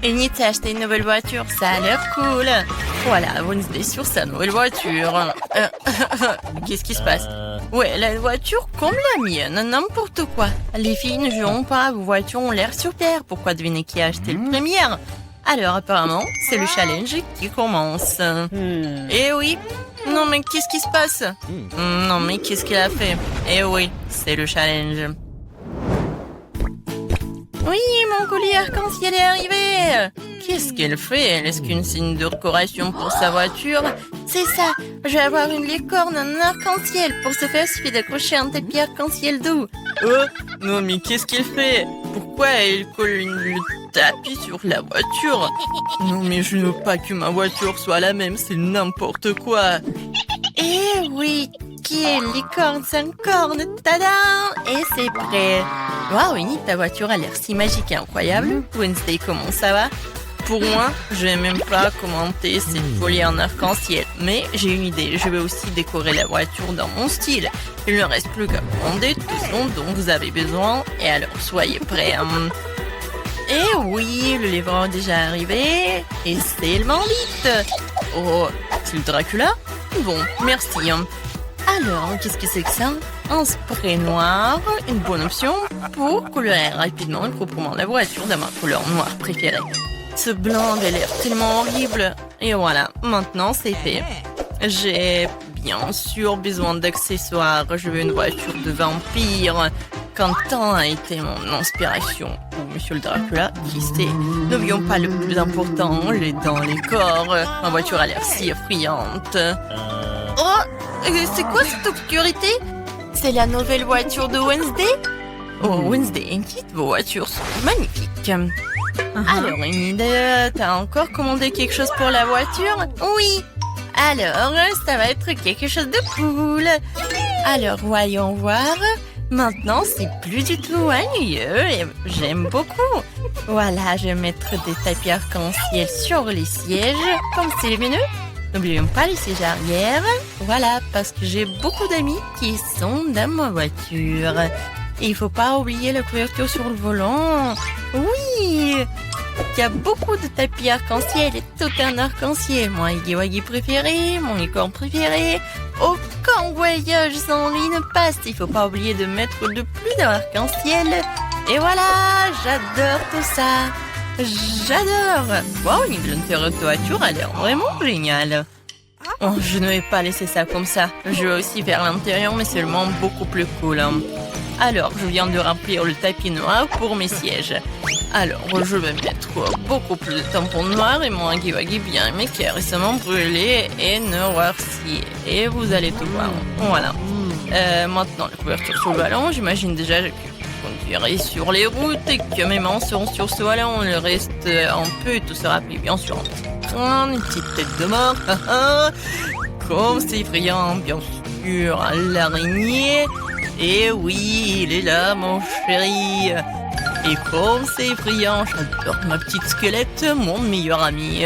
Enid s'est acheté une nouvelle voiture, ça a l'air cool. Voilà, Wednesday sur sa nouvelle voiture. Qu'est-ce qui se passe? Ouais, la voiture comme la mienne, n'importe quoi. Les filles ne joueront pas, vos voitures ont l'air super. Pourquoi devinez qui a acheté le premier? Alors apparemment, c'est le challenge qui commence. Eh oui. Non mais qu'est-ce qui se passe? Non mais qu'est-ce qu'elle a fait? Eh oui, c'est le challenge. Oui, mon collier arc-en-ciel est arrivé. Qu'est-ce qu'elle fait? Est-ce qu'une signe de décoration pour sa voiture? C'est ça, je vais avoir une licorne en arc-en-ciel. Pour ce faire, il suffit d'accrocher un tapis arc-en-ciel doux. Oh, non mais qu'est-ce qu'elle fait? Pourquoi elle colle le tapis sur la voiture? Non mais je ne veux pas que ma voiture soit la même, c'est n'importe quoi. Eh oui, qui est licorne sans corne? Tada! Et c'est prêt. Waouh, Enid, ta voiture a l'air si magique et incroyable. Wednesday, comment ça va? Pour moi, je vais même pas commenter cette folie en arc-en-ciel. Mais j'ai une idée, je vais aussi décorer la voiture dans mon style. Il ne reste plus qu'à commander tout ce dont vous avez besoin. Et alors, soyez prêts. Et oui, le livreur est déjà arrivé. Et c'est le bandit. Oh, c'est le Dracula? Bon, merci. Alors, qu'est-ce que c'est que ça? Un spray noir, une bonne option pour colorer rapidement et proprement la voiture de ma couleur noire préférée. Ce blanc a l'air tellement horrible. Et voilà, maintenant c'est fait. J'ai bien sûr besoin d'accessoires. Je veux une voiture de vampire. Quentin a été mon inspiration. Ou Monsieur le Dracula, qui sait. N'oublions pas le plus important, les dents, les corps. Ma voiture a l'air si effrayante. Oh, c'est quoi cette obscurité? C'est la nouvelle voiture de Wednesday? Oh, Wednesday, Enid, vos voitures sont magnifiques. Alors, Enid, t'as encore commandé quelque chose pour la voiture? Oui. Alors, ça va être quelque chose de cool. Alors, voyons voir. Maintenant, c'est plus du tout ennuyeux et j'aime beaucoup. Voilà, je vais mettre des tapis arc-en-ciel sur les sièges, comme c'est lumineux. N'oublions pas les sièges arrière. Voilà, parce que j'ai beaucoup d'amis qui sont dans ma voiture. Et il faut pas oublier la couverture sur le volant. Oui, il y a beaucoup de tapis arc-en-ciel et tout un arc-en-ciel. Mon Huggy Wuggy préféré, mon licorne préféré. Aucun voyage sans lui ne passe. Il faut pas oublier de mettre le plus d'arc-en-ciel. Et voilà, j'adore tout ça. J'adore. Wow, l'intérieur de voiture a l'air vraiment génial. Oh, je ne vais pas laisser ça comme ça. Je vais aussi faire l'intérieur, mais seulement beaucoup plus cool. Alors, je viens de remplir le tapis noir pour mes sièges. Alors, je vais mettre beaucoup plus de tampons noirs et mon Huggy Wuggy bien aimé qui est récemment brûlé et noirci. Et vous allez tout voir. Voilà. Maintenant, la couverture sur le ballon. J'imagine déjà que je conduirai sur les routes et que mes mains seront sur ce ballon. Le reste, un peu, tout sera pris bien sûr. Une petite tête de mort. Comme c'est effrayant, bien sûr. L'araignée. Et oui, il est là, mon chéri. Et comme c'est effrayant, j'adore ma petite squelette, mon meilleur ami.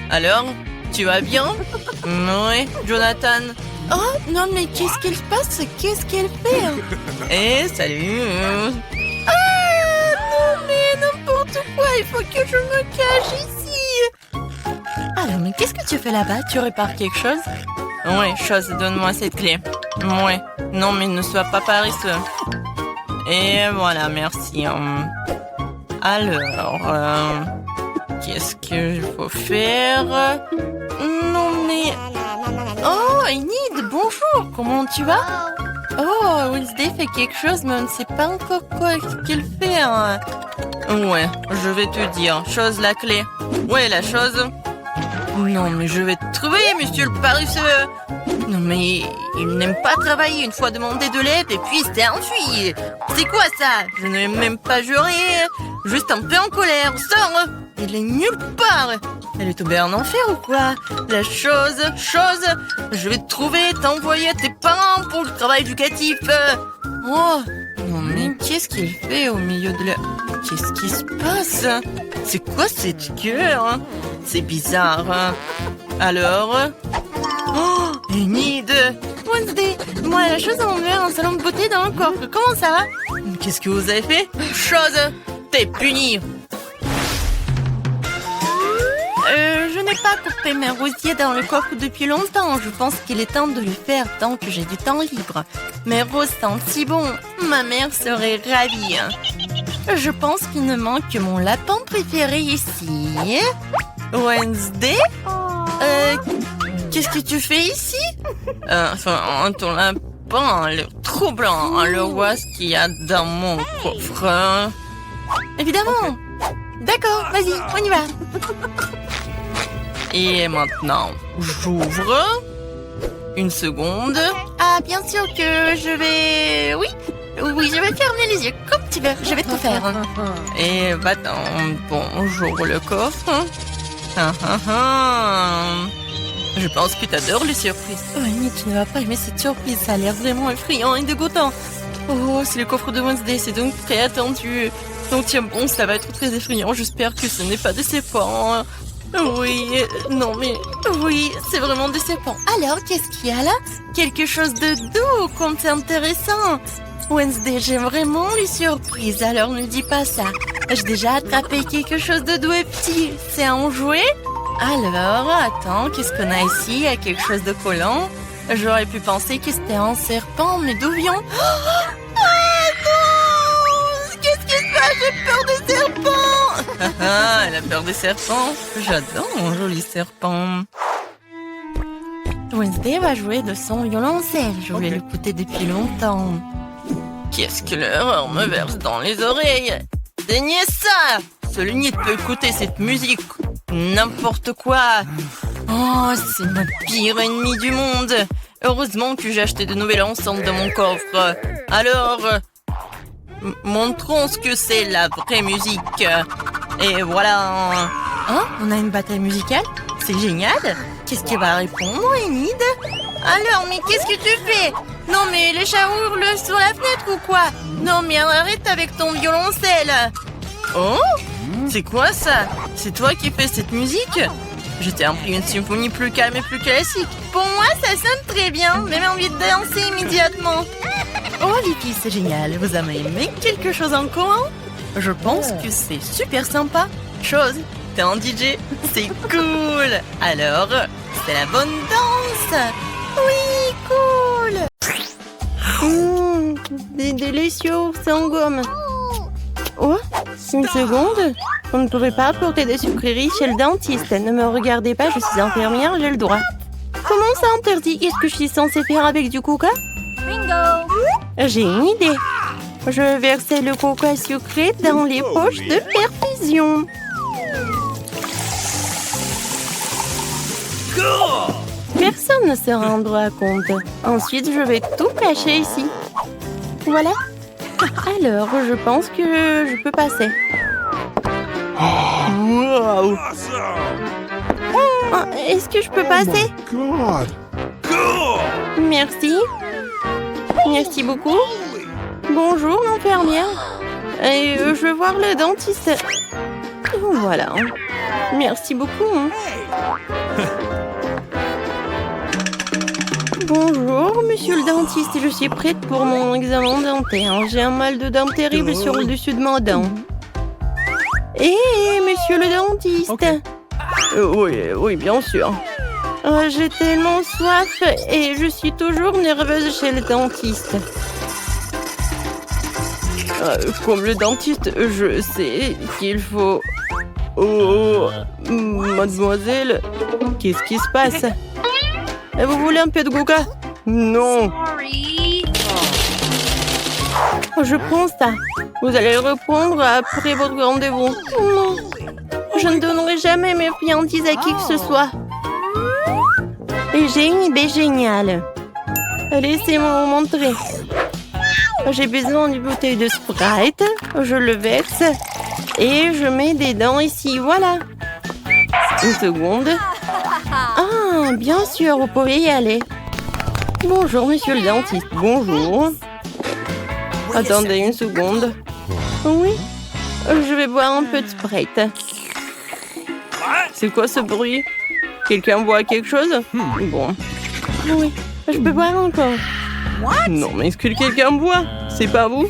Alors, tu vas bien? Oui, Jonathan. Oh, non, mais qu'est-ce qu'elle se passe? Qu'est-ce qu'elle fait? Eh, salut. Ah, non, mais n'importe quoi, il faut que je me cache ici. Alors, mais qu'est-ce que tu fais là-bas? Tu répares quelque chose? Oui, chose, donne-moi cette clé. Oui, non, mais ne sois pas paresseux. Et voilà, merci. Alors, qu'est-ce qu'il faut faire? Non, mais... Oh, Enid, bonjour, comment tu vas? Oh, Wednesday fait quelque chose, mais on ne sait pas encore quoi qu'elle fait. Ouais, je vais te dire. Chose, la clé. Ouais, la chose... Non, mais je vais te trouver, monsieur le paresseux. Non, mais il n'aime pas travailler. Une fois demandé de l'aide et puis il s'est enfui. C'est quoi ça? Je n'ai même pas juré. Juste un peu en colère. Sors. Il est nulle part. Elle est tombée en enfer ou quoi? La chose, je vais te trouver, t'envoyer à tes parents pour le travail éducatif. Oh, non, mais qu'est-ce qu'il fait au milieu de la... Qu'est-ce qui se passe? C'est quoi cette gueule? C'est bizarre. Alors... Oh, Enid! Wednesday, moi la chose à m'enlever un salon de beauté dans le corps. Comment ça va? Qu'est-ce que vous avez fait? Chose, t'es puni. pas coupé mes rosiers dans le coffre depuis longtemps. Je pense qu'il est temps de le faire tant que j'ai du temps libre. Mes roses sentent si bon. Ma mère serait ravie. Je pense qu'il ne manque que mon lapin préféré ici. Wednesday? Qu'est-ce que tu fais ici? Ton lapin a l'air troublant. Alors, vois ce qu'il y a dans mon coffre. Évidemment. D'accord, vas-y, on y va. Et maintenant, j'ouvre. Une seconde. Ah, bien sûr que je vais... Oui, je vais fermer les yeux comme tu veux. Je vais tout faire. Et va-t'en. Bon, j'ouvre le coffre. Je pense que tu adores les surprises. Oh, Annie, tu ne vas pas aimer cette surprise. Ça a l'air vraiment effrayant et dégoûtant. Oh, c'est le coffre de Wednesday. C'est donc très attendu. Donc tiens bon, ça va être très effrayant. J'espère que ce n'est pas décevant. Oui, non mais... Oui, c'est vraiment décevant. Alors, qu'est-ce qu'il y a là? Quelque chose de doux, comme c'est intéressant. Wednesday, j'aime vraiment les surprises, alors ne dis pas ça. J'ai déjà attrapé quelque chose de doux et petit. C'est un jouet? Alors, attends, qu'est-ce qu'on a ici? Il y a quelque chose de collant. J'aurais pu penser que c'était un serpent, mais d'où vient? J'ai peur des serpents. Elle a peur des serpents. J'adore mon joli serpent. Wednesday va jouer de son violoncelle. Je voulais l'écouter depuis longtemps. Qu'est-ce que l'horreur me verse dans les oreilles? Daignez ça! Seul nid peut écouter cette musique. N'importe quoi. Oh, c'est mon pire ennemi du monde. Heureusement que j'ai acheté de nouvelles enceintes dans mon coffre. Alors... montrons ce que c'est la vraie musique. Et voilà. Hein? On a une bataille musicale? C'est génial. Qu'est-ce qui va répondre, Enid? Alors, mais qu'est-ce que tu fais? Non, mais les chats hurlent sur la fenêtre ou quoi? Non, mais arrête avec ton violoncelle. Oh? C'est quoi ça? C'est toi qui fais cette musique? Je t'ai appris une symphonie plus calme et plus classique. Pour moi, ça sonne très bien. Même envie de danser immédiatement. Oh les filles, c'est génial. Vous avez aimé quelque chose en commun? Je pense que c'est super sympa. Chose, t'es un DJ. C'est cool. Alors, c'est la bonne danse. Oui, cool. C'est délicieux, c'est en gomme. Oh, une seconde. On ne pouvait pas apporter des sucreries chez le dentiste. Ne me regardez pas, je suis infirmière, j'ai le droit. Comment ça interdit? Qu'est-ce que je suis censée faire avec du coca? Bingo! J'ai une idée. Je vais verser le coca sucré dans les poches de perfusion. Personne ne se rendra compte. Ensuite, je vais tout cacher ici. Voilà. Alors, je pense que je peux passer. Wow. Est-ce que je peux passer? Merci. Merci beaucoup. Bonjour, l'infirmière. Et je vais voir le dentiste. Voilà. Merci beaucoup. Bonjour, monsieur le dentiste. Je suis prête pour mon examen dentaire. J'ai un mal de dents terrible sur le dessus de ma dent. Et monsieur le dentiste. Oui, bien sûr. J'ai tellement soif et je suis toujours nerveuse chez le dentiste. Comme le dentiste, je sais qu'il faut... Oh, mademoiselle, qu'est-ce qui se passe? Vous voulez un peu de coca? Non. Je prends ça. Vous allez le reprendre après votre rendez-vous. Non. Je ne donnerai jamais mes friandises à qui que ce soit. Et j'ai une idée géniale. Laissez-moi vous montrer. J'ai besoin d'une bouteille de Sprite. Je le verse. Et je mets des dents ici. Voilà. Une seconde. Ah, bien sûr, vous pouvez y aller. Bonjour, monsieur le dentiste. Bonjour. Attendez une seconde. Oui, je vais boire un peu de Sprite. C'est quoi ce bruit? Quelqu'un boit quelque chose? Bon. Oui, je peux boire encore. Non, mais est-ce que quelqu'un boit? C'est pas vous?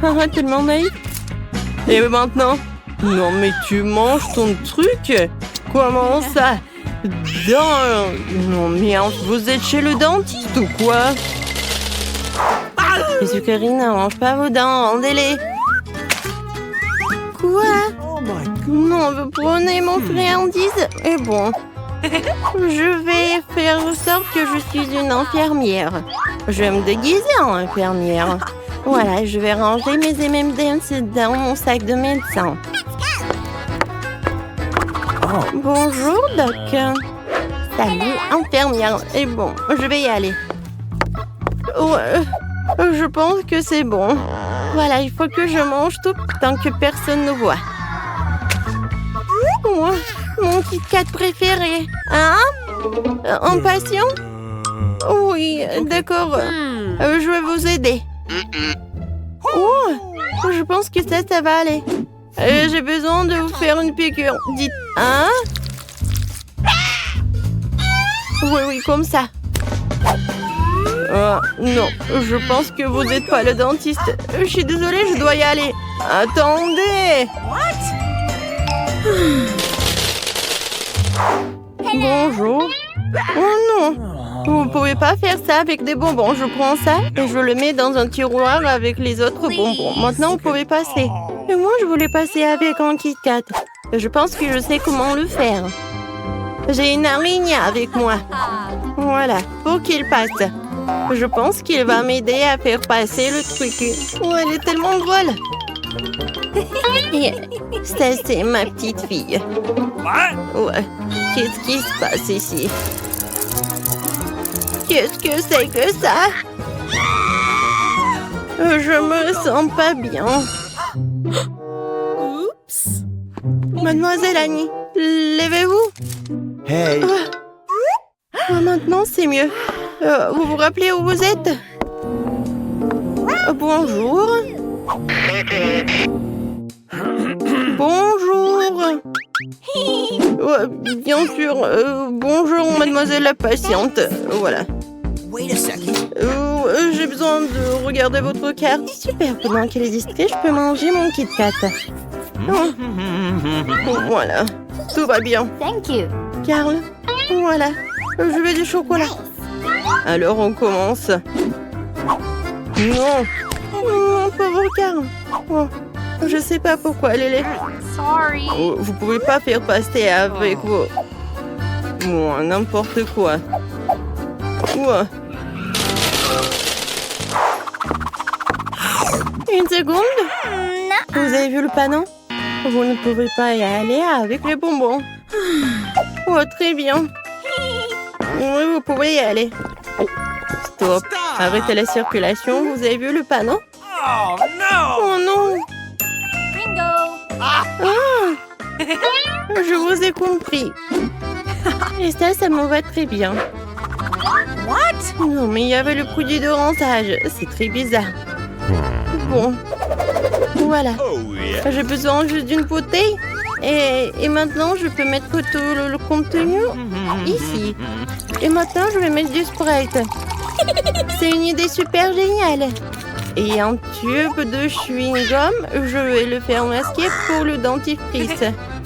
Ah, tellement naïf. Et maintenant? Non, mais tu manges ton truc? comment ça? Non, mais vous êtes chez le dentiste ou quoi? Les sucreries n'arrangent pas vos dents, rendez-les. Quoi? Non, vous prenez mon friandise? Et bon, je vais faire en sorte que je suis une infirmière. Je vais me déguiser en infirmière. Voilà, je vais ranger mes M&M's dans mon sac de médecin. Bonjour, Doc. Salut, infirmière. Et bon, je vais y aller. Ouais, je pense que c'est bon. Voilà, il faut que je mange tout tant que personne ne voit. Moi, mon Kit Kat préféré. Hein? Un patient? Oui, d'accord. Je vais vous aider. Oh, je pense que ça va aller. J'ai besoin de vous faire une piqûre. Dites, hein? Oui, comme ça. Non, je pense que vous n'êtes pas le dentiste. Je suis désolée, je dois y aller. Attendez! Bonjour. Oh non! Vous ne pouvez pas faire ça avec des bonbons. Je prends ça et je le mets dans un tiroir avec les autres bonbons. Maintenant, vous pouvez passer. Et moi, je voulais passer avec un Kit Kat. Je pense que je sais comment le faire. J'ai une araignée avec moi. Voilà, pour qu'il passe. Je pense qu'il va m'aider à faire passer le truc. Oh, elle est tellement drôle. Et ça, c'est ma petite fille. Ouais. Qu'est-ce qui se passe ici? Qu'est-ce que c'est que ça? Je me sens pas bien. Oups. Mademoiselle Annie, levez-vous. Hey. Maintenant, c'est mieux. Vous vous rappelez où vous êtes? Bonjour. Bonjour. Bien sûr. Bonjour, mademoiselle la patiente. Voilà. J'ai besoin de regarder votre carte. Super, pendant qu'elle est distraite, je peux manger mon Kit Kat. Voilà, tout va bien. Thank you. Carl, voilà, je veux du chocolat. Alors on commence. Non, mon pauvre Carl. Oh, je sais pas pourquoi elle est là. Sorry. Oh, vous pouvez pas faire passer avec vos... Bon, n'importe quoi. Ouais. Une seconde. Vous avez vu le panneau? Vous ne pouvez pas y aller avec les bonbons. Oh, très bien. Oui, vous pouvez y aller. Stop. Arrêtez la circulation. Vous avez vu le panneau? Oh no! Oh non. Bingo. Ah. Je vous ai compris. Et ça me va très bien. What? Non, mais il y avait le produit de rinçage. C'est très bizarre. Bon. Voilà. Oh yeah. J'ai besoin juste d'une bouteille. Et maintenant, je peux mettre tout le contenu ici. Et maintenant, je vais mettre du Sprite. C'est une idée super géniale. Et un tube de chewing-gum, je vais le faire masquer pour le dentifrice.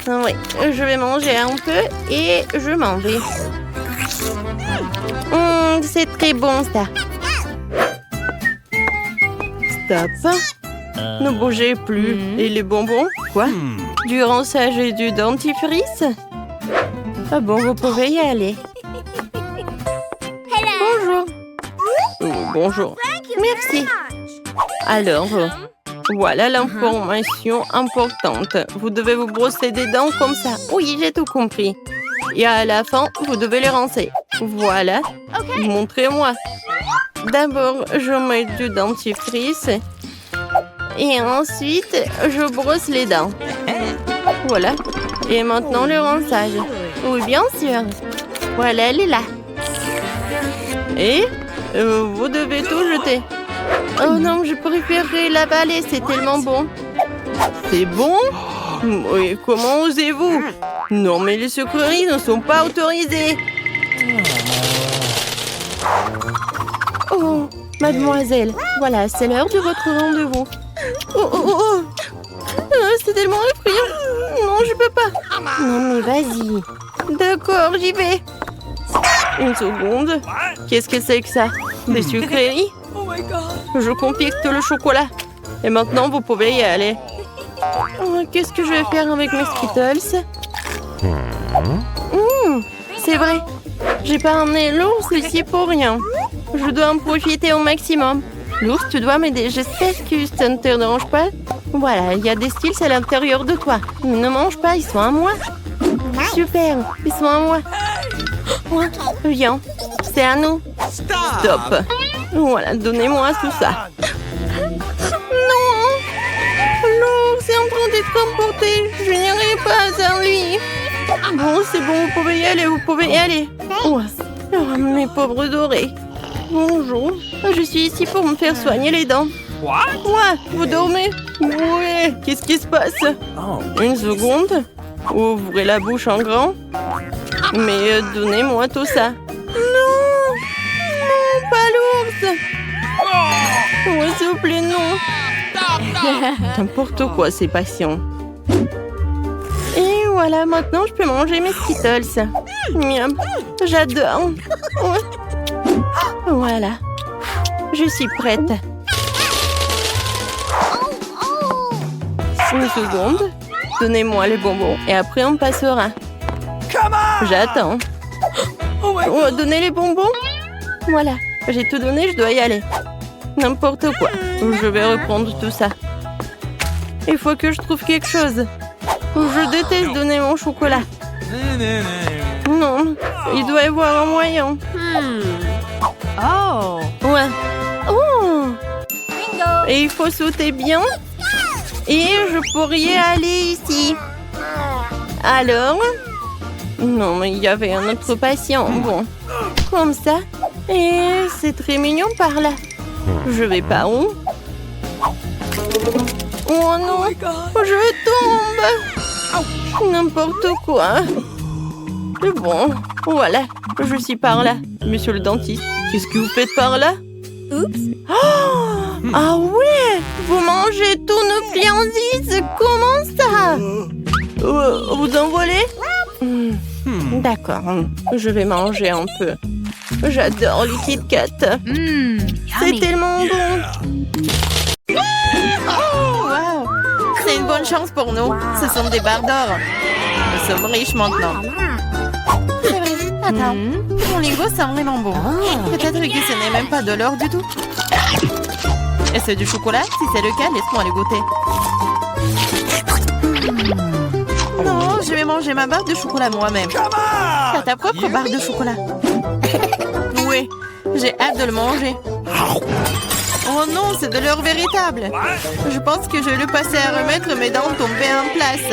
Oui, je vais manger un peu et je m'en vais. C'est très bon, ça. Stop. Ne bougez plus. Et les bonbons? Quoi? Du rinçage et du dentifrice? Ah bon, vous pouvez y aller. Bonjour. Oh, bonjour. Merci. Alors, voilà l'information importante. Vous devez vous brosser des dents comme ça. Oui, j'ai tout compris. Et à la fin, vous devez les rincer. Voilà. Montrez-moi. D'abord, je mets du dentifrice. Et ensuite, je brosse les dents. Voilà. Et maintenant, le rinçage. Oui, bien sûr. Voilà, elle est là. Et vous devez tout jeter. Oh non, je préférerais l'avaler, c'est tellement bon. C'est bon? Oui, comment osez-vous? Non, mais les sucreries ne sont pas autorisées. Oh, mademoiselle, voilà, c'est l'heure de votre rendez-vous. Oh. C'est tellement effrayant. Non, je peux pas. Non, mais vas-y. D'accord, j'y vais. Une seconde. Qu'est-ce que c'est que ça? Des sucreries? Je compacte le chocolat. Et maintenant, vous pouvez y aller. Oh, qu'est-ce que je vais faire avec mes Skittles? C'est vrai. J'ai pas emmené l'ours ici pour rien. Je dois en profiter au maximum. L'ours, tu dois m'aider. J'espère que ça ne te dérange pas. Voilà, il y a des styles à l'intérieur de toi. Ne mange pas, ils sont à moi. Super, ils sont à moi. Ouais, viens, c'est à nous. Stop. Voilà, donnez-moi tout ça. Non, l'ours est en train d'être emporté. Je n'irai pas sans lui. Bon, c'est bon, vous pouvez y aller, vous pouvez y aller. Ouais. Oh, mes pauvres dorés. Bonjour, je suis ici pour me faire soigner les dents. Ouais, vous dormez? Ouais, qu'est-ce qui se passe? Une seconde. Ouvrez la bouche en grand. Mais donnez-moi tout ça. Non, non, pas l'ours. Ouais, s'il vous plaît, non. N'importe quoi, ces patients. Et voilà, maintenant je peux manger mes Skittles. Miam, j'adore. Ouais. Voilà, je suis prête. Une seconde. Donnez-moi les bonbons et après on passera. J'attends. Oh, donnez les bonbons. Voilà, j'ai tout donné, je dois y aller. N'importe quoi. Je vais reprendre tout ça. Il faut que je trouve quelque chose. Je déteste donner mon chocolat. Non, il doit y avoir un moyen. Oh. Ouais. Oh. Bingo. Et il faut sauter bien. Et je pourrais aller ici. Alors? Non, mais il y avait un autre patient. Bon, comme ça. Et c'est très mignon par là. Je vais par où? Oh non, je tombe. N'importe quoi. Bon, voilà, je suis par là. Monsieur le dentiste, qu'est-ce que vous faites par là? Oups. Oh, ah ouais, vous mangez tous nos friandises. Comment ça? Vous en volez? D'accord, je vais manger un peu. J'adore les Kit Kat. C'est tellement bon. Oh, wow. C'est une bonne chance pour nous. Ce sont des barres d'or. Nous sommes riches maintenant. C'est vrai. Attends, mon lingot sent vraiment bon. Peut-être que ce n'est même pas de l'or du tout. Et c'est du chocolat? Si c'est le cas, laisse-moi le goûter. Non, je vais manger ma barre de chocolat moi-même. T'as ta propre barre de chocolat. Oui, j'ai hâte de le manger. Oh non, c'est de l'or véritable. Je pense que je vais le passer à remettre mes dents tombées en place.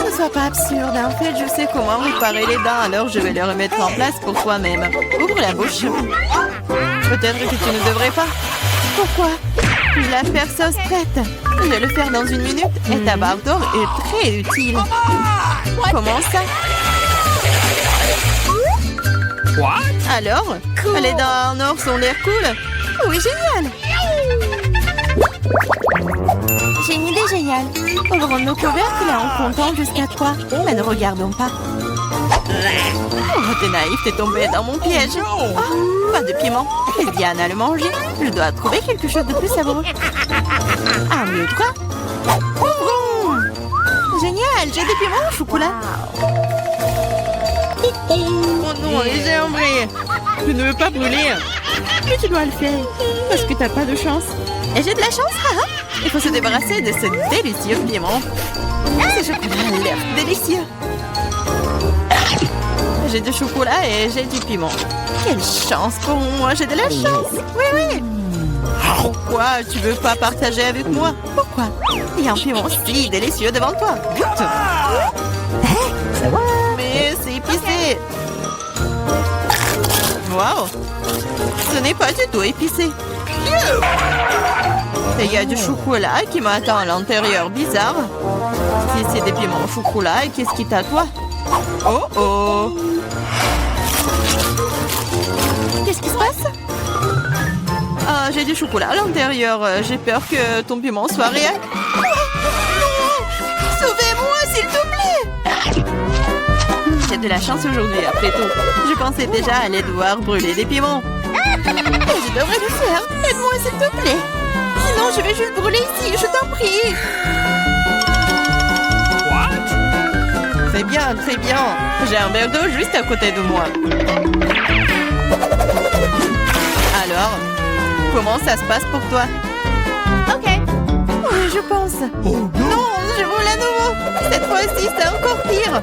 Ne sois pas absurde. En fait, je sais comment réparer les dents, alors je vais les remettre en place pour toi-même. Ouvre la bouche. Peut-être que tu ne devrais pas. Pourquoi? L'affaire sauce prête. Je vais le faire dans 1 minute et ta barre d'or est très utile. Comment ça? Alors, les dents en or sont l'air cool? Oui, génial! J'ai une idée géniale. Ouvrons nos couvercles en comptant jusqu'à 3. Mais ne regardons pas. Oh, t'es naïf, t'es tombé dans mon piège. Oh, pas de piment. Laisse Diana le manger. Je dois trouver quelque chose de plus savoureux. Ah, mieux quoi? Génial, j'ai des piments au chocolat. Oh non, j'ai un brûlé. Je ne veux pas brûler. Mais tu dois le faire. Parce que t'as pas de chance. Et j'ai de la chance, haha. Il faut se débarrasser de ce délicieux piment. Ce chocolat a l'air délicieux. J'ai du chocolat et j'ai du piment. Quelle chance pour moi, j'ai de la chance. Oui, oui. Pourquoi tu veux pas partager avec moi? Pourquoi? Il y a un piment si délicieux devant toi. Goûte. Mais c'est épicé. Waouh. Ce n'est pas du tout épicé. Et il y a du chocolat qui m'attend à l'intérieur. Bizarre. Si c'est des piments au chocolat, qu'est-ce qui t'attend? Oh oh. Qu'est-ce qui se passe? Ah, j'ai du chocolat à l'intérieur. J'ai peur que ton piment soit réel. Non! Ce j'ai de la chance aujourd'hui, après tout. Je pensais déjà aller devoir brûler des piments. Je devrais le faire. Aide-moi, s'il te plaît. Sinon, je vais juste brûler ici, je t'en prie. What? Très bien, très bien. J'ai un verre d'eau juste à côté de moi. Alors, comment ça se passe pour toi? Ok. Oui, je pense. Non, je roule à nouveau. Cette fois-ci, c'est encore pire.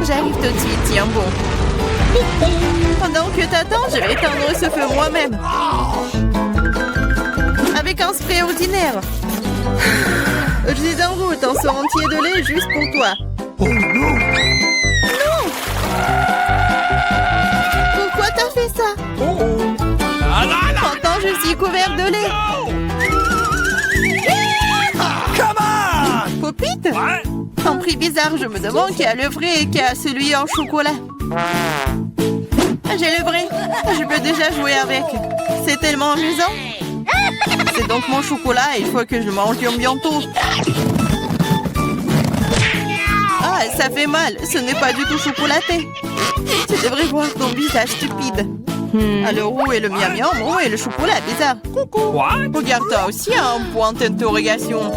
J'arrive tout de suite, tiens bon. Pendant que t'attends, je vais éteindre ce feu moi-même. Avec un spray ordinaire. Je suis en route, un seau entier de lait juste pour toi. Non! Pourquoi t'as fait ça? Pourtant, je suis couvert de lait. Come on! Popite? What? Un prix bizarre, je me demande qui a le vrai et qui a celui en chocolat. J'ai le vrai. Je peux déjà jouer avec. C'est tellement amusant. C'est donc mon chocolat et il faut que je mange bientôt. Ah, ça fait mal. Ce n'est pas du tout chocolaté. Tu devrais voir ton visage stupide. Alors où est le miam miam? Où est le chocolat bizarre? What? Regarde, toi aussi un point d'interrogation.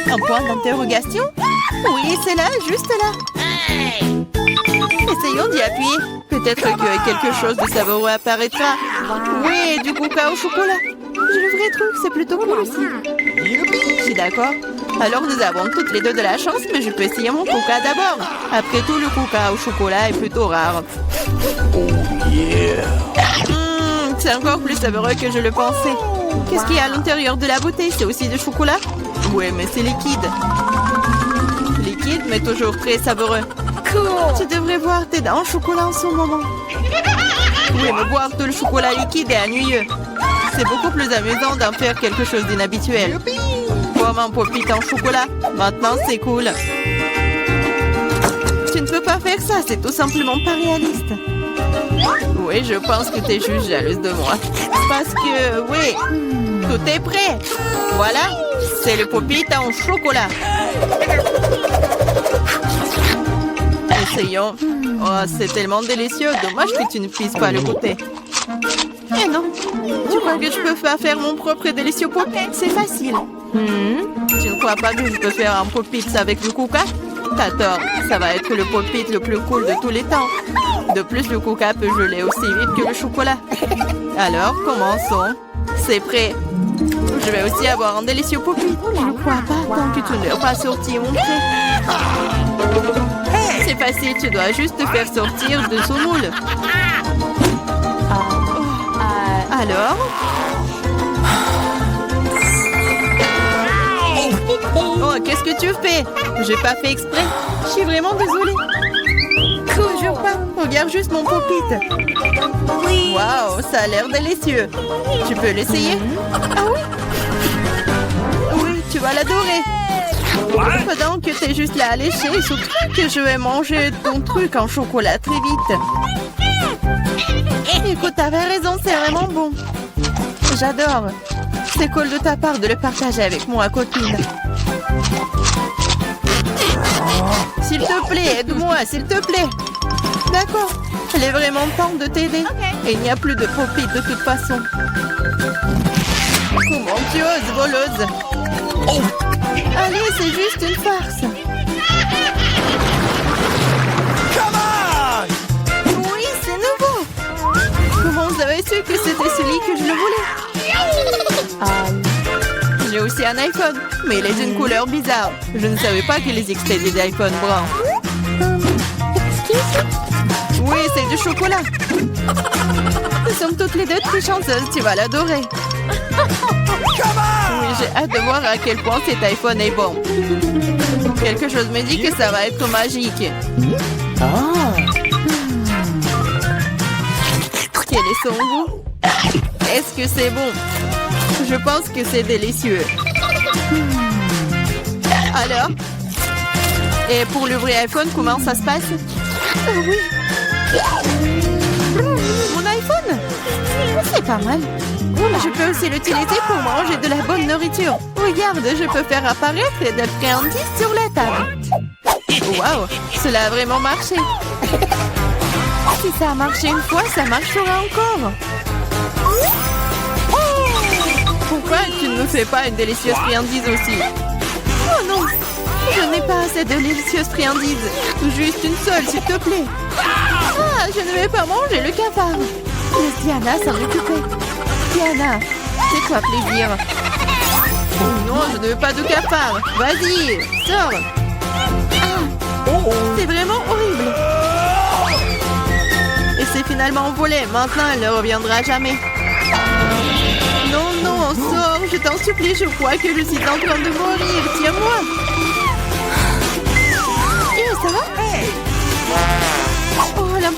Un point d'interrogation? Oui, c'est là, juste là. Essayons d'y appuyer. Peut-être que quelque chose de savoureux apparaîtra. Oui, du coca au chocolat. J'ai le vrai truc, c'est plutôt cool aussi. Je suis d'accord. Alors nous avons toutes les deux de la chance, mais je peux essayer mon coca d'abord. Après tout, le coca au chocolat est plutôt rare. C'est encore plus savoureux que je le pensais. Qu'est-ce qu'il y a à l'intérieur de la bouteille? C'est aussi du chocolat? Ouais, mais c'est liquide. Liquide, mais toujours très savoureux. Tu devrais voir tes dents en chocolat en ce moment. Oui, mais boire tout le chocolat liquide est ennuyeux. C'est beaucoup plus amusant d'en faire quelque chose d'inhabituel. Comme un pop-it en chocolat. Maintenant, c'est cool. Tu ne peux pas faire ça, c'est tout simplement pas réaliste. Oui, je pense que tu es juste jalouse de moi. Parce que, oui, tout est prêt. Voilà, c'est le pop-it en chocolat. Essayons. Oh, c'est tellement délicieux. Dommage que tu ne puisses pas le goûter. Eh non. Tu crois que je peux pas faire mon propre et délicieux pop-it? C'est facile. Tu ne crois pas que je peux faire un pop-it avec le coca? T'as tort. Ça va être le pop-it le plus cool de tous les temps. De plus, le coca peut geler aussi vite que le chocolat. Alors, commençons. C'est prêt. Je vais aussi avoir un délicieux pop-it. Je ne crois pas tant que tu ne l'as pas sorti mon prêt. C'est facile, tu dois juste te faire sortir de son moule. Alors? Oh, qu'est-ce que tu fais? J'ai pas fait exprès. Je suis vraiment désolée. Je jure pas. Regarde juste mon pop-it. Waouh, ça a l'air délicieux. Tu peux l'essayer? Ah oui? Oui, tu vas l'adorer. Pendant que t'es juste là à lécher, surtout que je vais manger ton truc en chocolat très vite. Écoute, t'avais raison, c'est vraiment bon. J'adore. C'est cool de ta part de le partager avec moi, copine. S'il te plaît, aide-moi, s'il te plaît. D'accord. Il est vraiment temps de t'aider. Et il n'y a plus de pop-it de toute façon. Comment tu oses, voleuse? Allez, c'est juste une farce. Come on! Oui, c'est nouveau. Comment vous avez su que c'était celui que je le voulais? J'ai aussi un iPhone, mais il est d'une couleur bizarre. Je ne savais pas qu'il existait des iPhones bruns. Oui, c'est du chocolat. Nous sommes toutes les deux très chanceuses, tu vas l'adorer. Oui, j'ai hâte de voir à quel point cet iPhone est bon. Quelque chose me dit que ça va être magique. Quel est son goût? Est-ce que c'est bon? Je pense que c'est délicieux. Alors? Et pour le vrai iPhone, comment ça se passe? Oui. Mon iPhone? C'est pas mal. Je peux aussi l'utiliser pour manger de la bonne nourriture. Regarde, je peux faire apparaître des friandises sur la table. Waouh, cela a vraiment marché. Si ça a marché une fois, ça marchera encore. Pourquoi tu ne me fais pas une délicieuse friandise aussi? Oh non, je n'ai pas assez de délicieuses friandises. Juste une seule, s'il te plaît. Ah, je ne vais pas manger le cafard. Laisse Diana s'en occuper. Diana, fais-toi plaisir. Oh non, je ne veux pas de cafard. Vas-y, sors. C'est vraiment horrible. Et c'est finalement volé. Maintenant, elle ne reviendra jamais. Non, non, sors. Je t'en supplie, je crois que je suis en train de mourir. Tiens-moi. Ça va? Oh, la